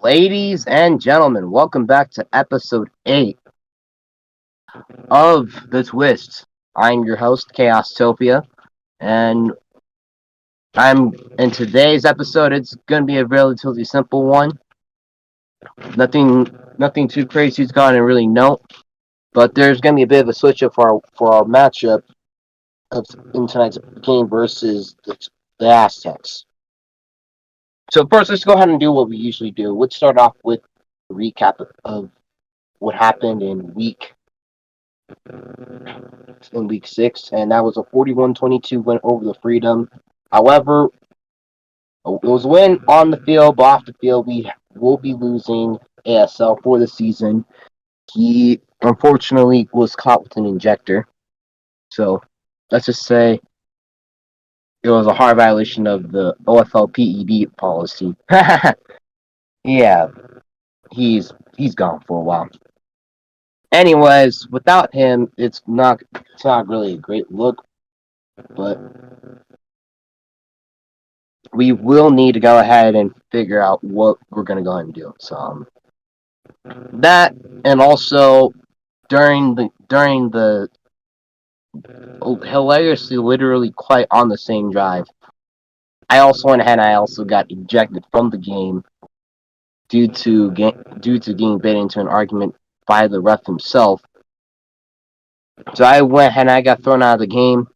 Ladies and gentlemen, welcome back to episode 8 of The Twist. I'm your host, chaostopia, and I'm in today's episode. It's going to be a relatively simple one. Nothing too crazy to go on and really note, but there's going to be a bit of a switch up for our matchup of, in tonight's game versus the Aztecs. So first, let's go ahead and do what we usually do. Let's start off with a recap of what happened in week 6, and that was a 41-22 win over the Freedom. However, it was a win on the field, but off the field, we will be losing ASL for the season. He unfortunately was caught with an injector, so let's just say it was a hard violation of the OFL PED policy. Yeah, he's gone for a while. Anyways, without him, it's not really a great look, but we will need to go ahead and figure out what we're going to go ahead and do. So that, and also during the hilariously, literally quite on the same drive, I also went ahead and I also got ejected from the game due to getting bit into an argument by the ref himself. So I went ahead and I got thrown out of the game.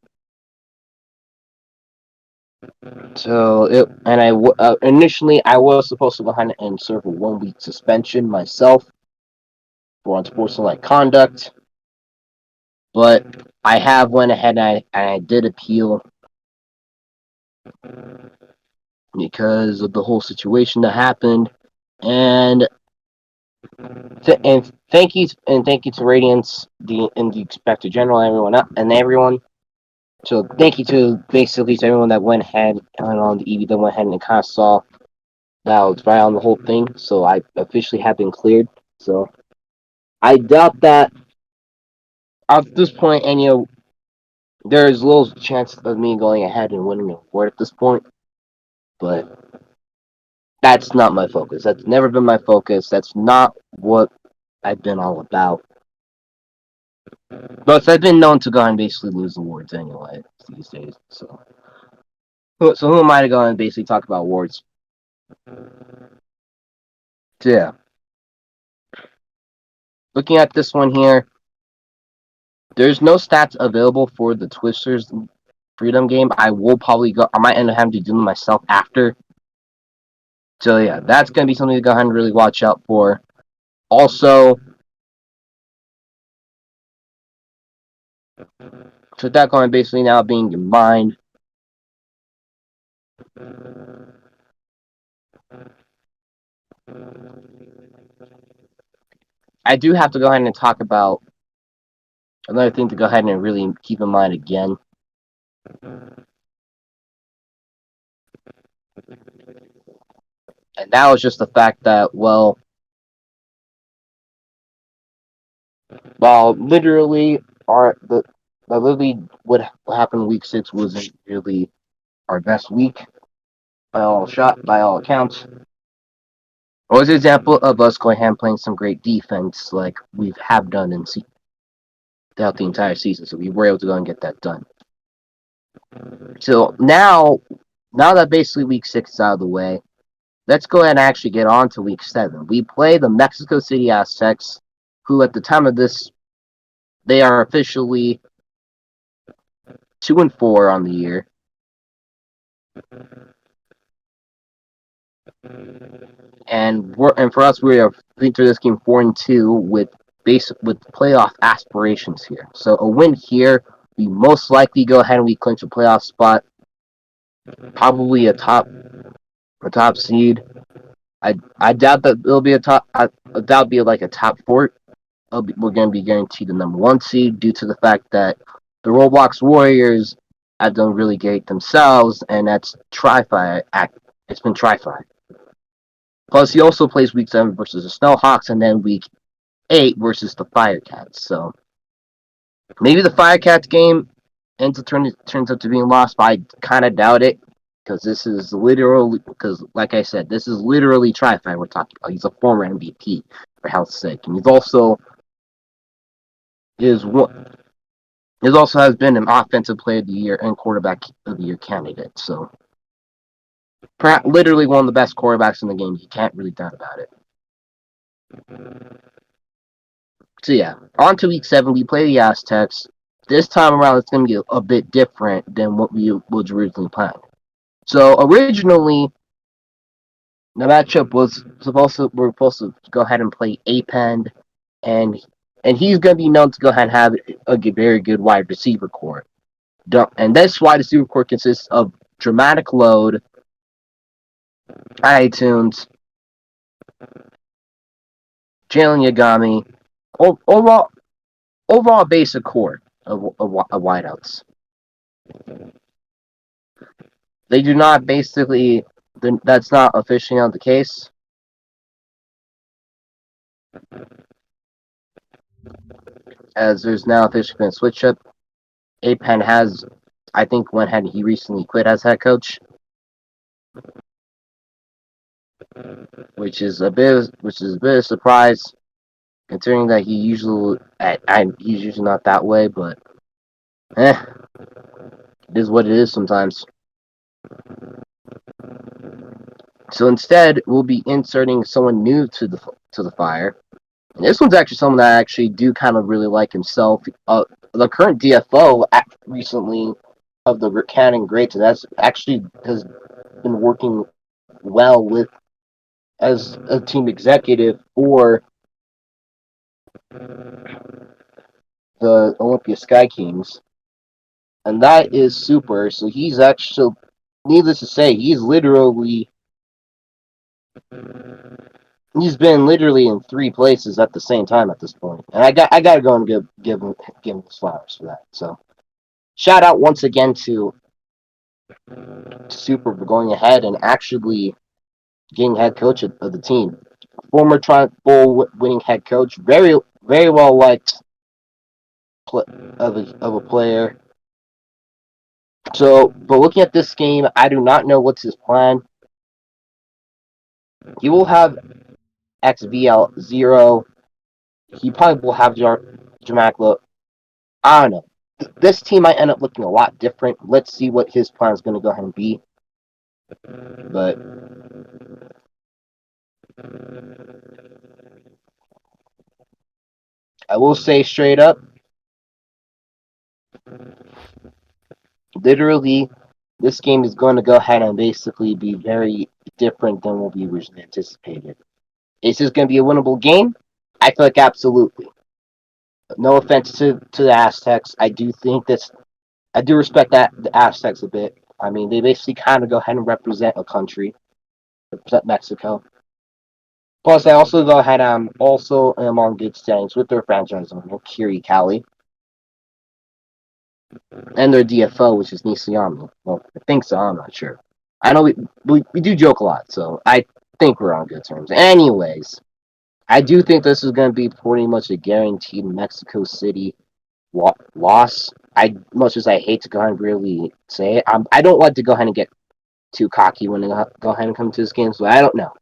Initially I was supposed to go ahead and serve a 1 week suspension myself for unsportsmanlike conduct, but I have went ahead and I did appeal because of the whole situation that happened, and thank you to Radiance, the Inspector General, and everyone. So thank you to basically to everyone that went ahead and on the EV that went ahead and kind of saw that I was right on the whole thing. So I officially have been cleared. So I doubt that at this point, and there's little chance of me going ahead and winning an award at this point. But that's not my focus. That's never been my focus. That's not what I've been all about. But I've been known to go and basically lose awards anyway these days. So who am I to go and basically talk about awards? So yeah, looking at this one here, there's no stats available for the Twisters Freedom game. I will probably go. I might end up having to do them myself after. So yeah, that's gonna be something to go ahead and really watch out for. Also, so that going basically now being in mind, I do have to go ahead and talk about another thing to go ahead and really keep in mind again. And that was just the fact that, literally, literally what happened in week 6 wasn't really our best week by all accounts. It was an example of us going ahead and playing some great defense like we have done throughout the entire season. So we were able to go and get that done. So now that basically week 6 is out of the way, let's go ahead and actually get on to week 7. We play the Mexico City Aztecs, who at the time of this, they are officially 2-4 on the year. And for us, we are through this game 4-2 with playoff aspirations here. So a win here, we most likely go ahead and we clinch a playoff spot, probably a top seed. I doubt that it'll be a top. I doubt it'll be like a top 4. We're going to be guaranteed the number 1 seed due to the fact that the Roblox Warriors have done really great themselves, and that's Tri-Fi. It's been Tri-Fi. Plus, he also plays Week 7 versus the Snowhawks, and then Week 8 versus the Firecats. So maybe the Firecats game turns out to being lost, but I kind of doubt it. because this is literally because, like I said, this is literally Tri-Fi we're talking about. He's a former MVP for health's sake, and is one. He also has been an offensive player of the year and quarterback of the year candidate. So, perhaps, literally one of the best quarterbacks in the game. You can't really doubt about it. So yeah, on to week 7. We play the Aztecs. This time around, it's going to be a bit different than what we was originally planned. So originally, the matchup was we're supposed to go ahead and play Apend, and he's going to be known to go ahead and have a very good wide receiver core. And this wide receiver core consists of Dramatic Load, iTunes, Jalen Yagami, overall basic core of wideouts. They do not basically. That's not officially not the case. As there's now officially been a switch up. Apen has, I think, went ahead and he recently quit as head coach, which is a bit of a surprise, considering that he's usually not that way. But it is what it is sometimes. So instead, we'll be inserting someone new to the fire. And this one's actually someone that I actually do kind of really like himself. The current DFO recently of the Cannon Greats, and that's actually has been working well with as a team executive for the Olympia Sky Kings, and that is super. So he's actually, needless to say, he's been literally in 3 places at the same time at this point, and I gotta go and give him his flowers for that. So shout out once again to Super for going ahead and actually getting head coach of the team. Former Triumph Bowl winning head coach, very well liked of a player. So, but looking at this game, I do not know what's his plan. He will have XVL0. He probably will have Dramatic Look. I don't know. This team might end up looking a lot different. Let's see what his plan is going to go ahead and be. But I will say straight up, literally, this game is going to go ahead and basically be very different than what we originally anticipated. Is this going to be a winnable game? I feel like absolutely. No offense to the Aztecs. I do respect that the Aztecs a bit. I mean, they basically kind of go ahead and represent a country, represent Mexico. Plus, I also go ahead and also am on good standings with their franchise owner, Kiri Kali, and their DFO, which is Nisiyama. Well, I think so. I'm not sure. I know we do joke a lot, so I think we're on good terms. Anyways, I do think this is going to be pretty much a guaranteed Mexico City loss. Much as I hate to go ahead and really say it, I don't like to go ahead and get too cocky when I go ahead and come to this game. So I don't know.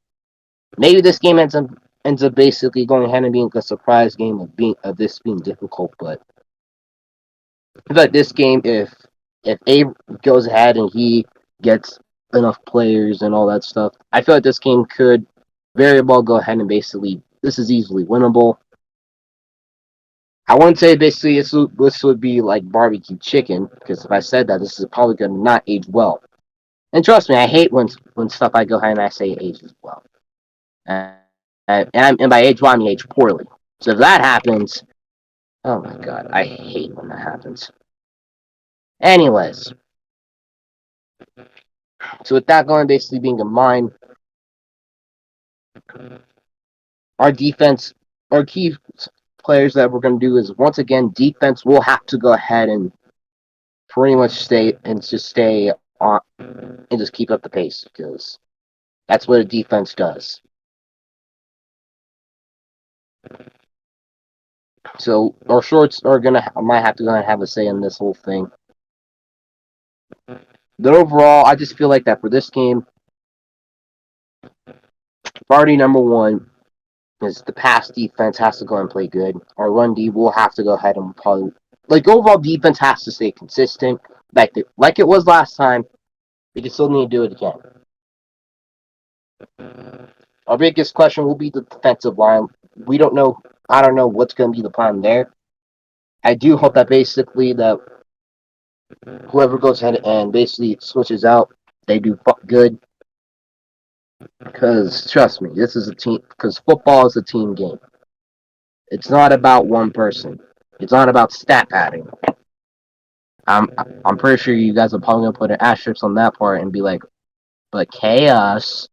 Maybe this game ends up basically going ahead and being a surprise game of this being difficult. But I feel like this game, if Abe goes ahead and he gets enough players and all that stuff, I feel like this game could very well go ahead and basically this is easily winnable. I wouldn't say basically this would be like barbecue chicken, because if I said that, this is probably going to not age well. And trust me, I hate when stuff I go ahead and I say ages well. And by age well, I mean age poorly. So if that happens, oh my god, I hate when that happens. Anyways, so with that going basically being in mind, our defense, our key players that we're going to do is once again defense will have to go ahead and pretty much stay on and just keep up the pace, because that's what a defense does. So our shorts are might have to go and have a say in this whole thing. But overall, I just feel like that for this game, priority number one is the pass defense has to go and play good. Our run D will have to go ahead and probably overall defense has to stay consistent, like it was last time. We can still need to do it again. Our biggest question will be the defensive line. We don't know. I don't know what's going to be the plan there. I do hope that basically that whoever goes ahead and basically switches out, they do good. Because trust me, this is a team. Because football is a team game. It's not about one person. It's not about stat padding. I'm I'm pretty sure you guys are probably gonna put an asterisk on that part and be like, but Chaos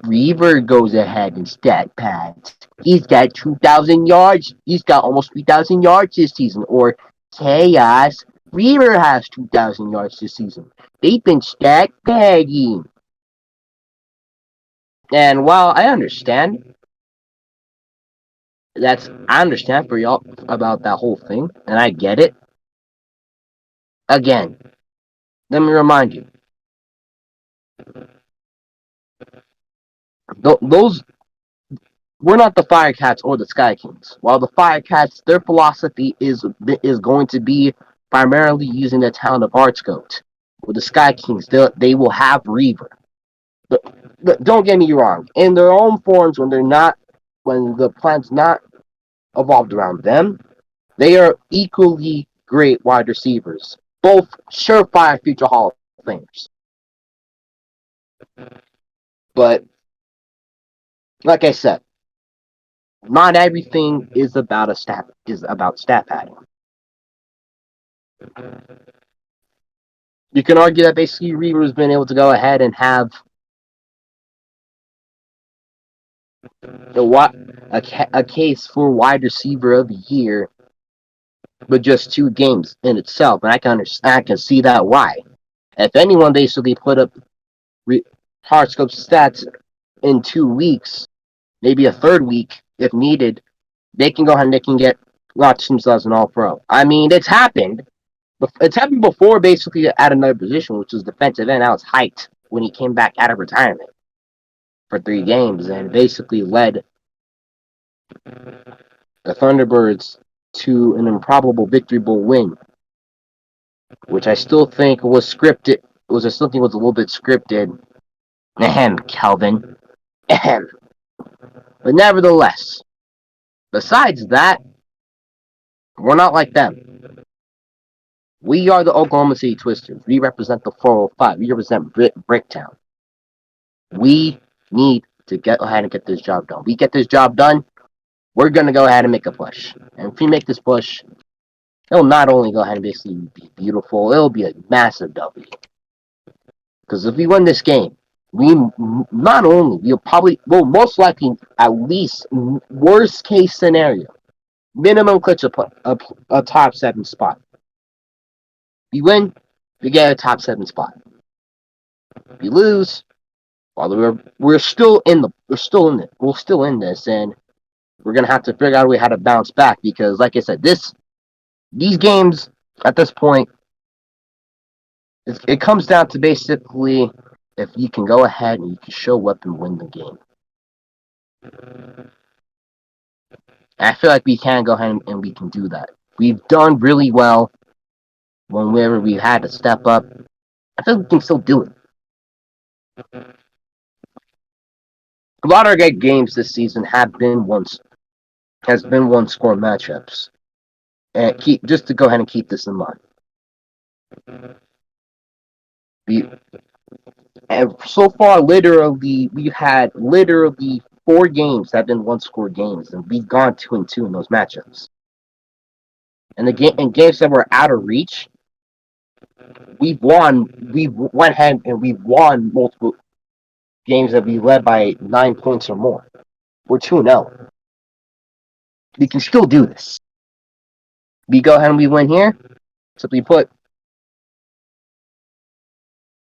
Reaver goes ahead and stat pads. He's got 2,000 yards. He's got almost 3,000 yards this season. Or Chaos Reaver has 2,000 yards this season. They've been stat padding. And while I understand for y'all about that whole thing, and I get it. Again, let me remind you, those we're not the Firecats or the Sky Kings. While the Firecats, their philosophy is going to be primarily using the talent of Arch Goat. With the Sky Kings, they will have Reaver. But don't get me wrong. In their own forms, when the plan's not evolved around them, they are equally great wide receivers. Both surefire future Hall of Famers. But like I said, not everything is about stat padding. You can argue that basically Reaver's been able to go ahead and have a case for wide receiver of the year, but just 2 games in itself, and I can see that why. If anyone basically put up Hardscope stats in 2 weeks, maybe a third week if needed, they can go ahead and they can get launch themselves an All Pro. I mean, it's happened. It's happened before, basically at another position, which was defensive end. I was hyped when he came back out of retirement for 3 games and basically led the Thunderbirds to an improbable Victory Bowl win, which I still think was scripted. I still think was a little bit scripted. Ahem, Calvin. Ahem. But nevertheless, besides that, we're not like them. We are the Oklahoma City Twisters. We represent the 405. We represent Bricktown. We need to get ahead and get this job done. We get this job done, we're going to go ahead and make a push. And if we make this push, it'll not only go ahead and basically be beautiful, it'll be a massive W. Because if we win this game, we'll most likely, at least, worst case scenario, minimum clinch a top 7 spot. If you win, you get a top 7 spot. If you lose, well, we're still in this, and we're gonna have to figure out a way how to bounce back because, like I said, these games at this point, it comes down to basically if you can go ahead and you can show up and win the game. And I feel like we can go ahead and we can do that. We've done really well whenever we had to step up. I feel like we can still do it. A lot of our games this season has been one score matchups. And just to go ahead and keep this in mind. And so far, we've had 4 games that have been 1-score games, and we've gone 2-2 in those matchups. And in games that were out of reach, we've won. We've went ahead and we've won multiple games that we led by 9 points or more. We're 2-0. We can still do this. We go ahead and we win here. Simply put,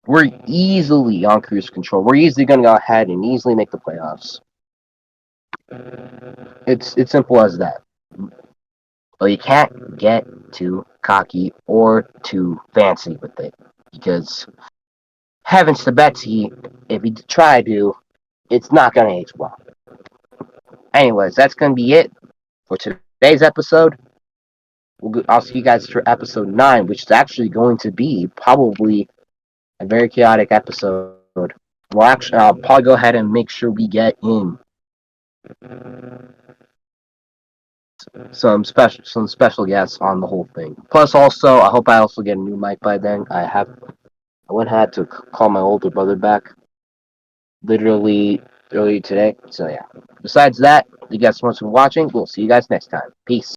we're easily on cruise control. We're easily going to go ahead and easily make the playoffs. It's simple as that. But you can't get too cocky or too fancy with it. because heavens to Betsy, if you try to, it's not going to age well. Anyways, that's going to be it for today's episode. I'll see you guys for episode 9, which is actually going to be probably a very chaotic episode. Well, actually, I'll probably go ahead and make sure we get in some special guests on the whole thing. Plus, also, I hope I also get a new mic by then. I went had to call my older brother back literally earlier today. So yeah. Besides that, thank you guys so much for watching. We'll see you guys next time. Peace.